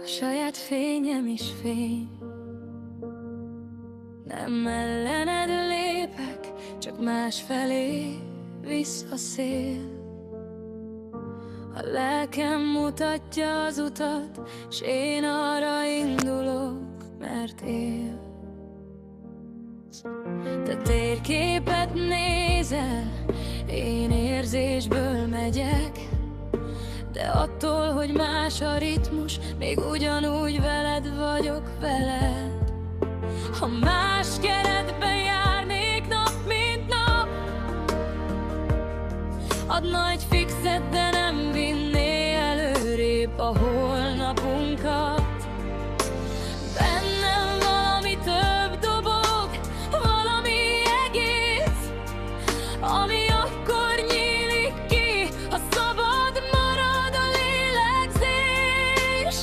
saját fényem is fény. Nem ellened lépek, csak másfelé visz a szél. A lelkem mutatja az utat, s én arra indulok, mert él. Te térképet nézel, én érzésből megyek, de attól, hogy más a ritmus, még ugyanúgy veled vagyok veled. Ha más keretben járnék nap, mint nap, adna egy fixet, de nem vinné előrébb a holnapunkat. Bennem valami több dobog, valami egész, ami akkor nyílik ki, ha szabad marad a lélegzés.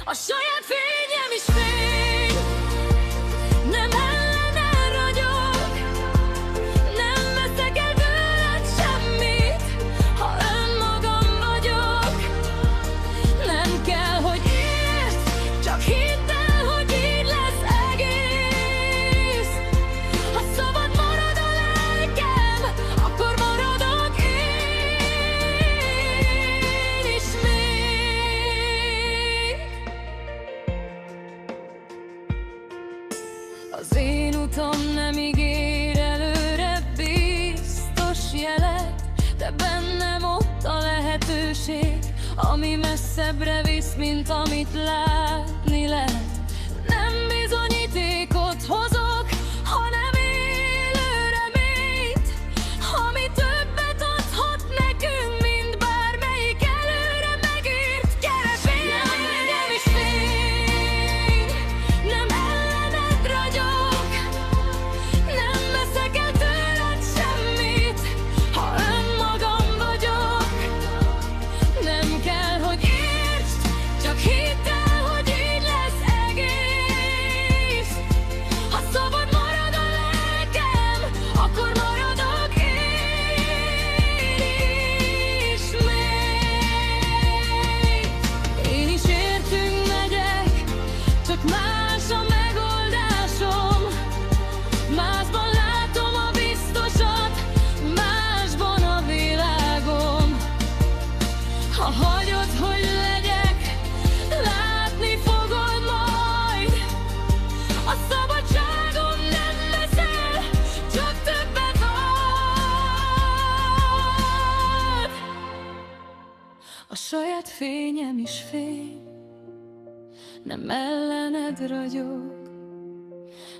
A saját fényem is fény, nem ellene ragyog, nem veszek el tőled semmit, ha önmagam vagyok. Nem kell, hogy értsd, csak hidd el, hogy így lesz egész. Ha szabad marad a lelkem, akkor maradok én is még. Az én utam nem ígér előre biztos jelet, de bennem ott a lehetőség, ami messzebbre visz, mint amit látni lehet. Nem bizonyítékot hozok, hanem élő reményt, ami többet adhat nekünk, mint bármelyik előre megírt keresvény. Nem is fény, nem ellened ragyog, nem veszek el tőled semmit, ha önmagam vagyok. Nem kell, hogy értsd, csak hidd el, hogy így lesz egész. Ha szabad marad a lelkem, akkor maradok én is még. Én is értünk megyek, csak más a megoldásom. Másban látom a biztosat, másban a világom. Ha hagyod, hogy legyek, látni fogod majd. A szabadságom nem veszel, csak többet ad. A saját fényem is fény, nem ellened ragyog,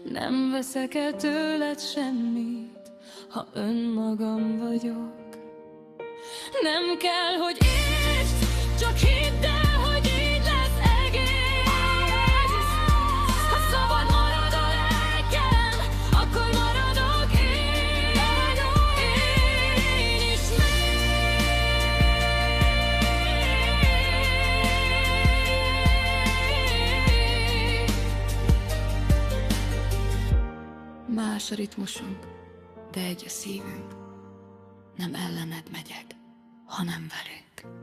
nem veszek el tőled semmit, ha önmagam vagyok. Nem kell, hogy értsd, csak hidd el, hogy így lesz egész. Ha szabad marad a lelkem, akkor maradok én is még. Más a ritmusunk, de egy a szívünk. Nem ellened megyek, hanem velünk.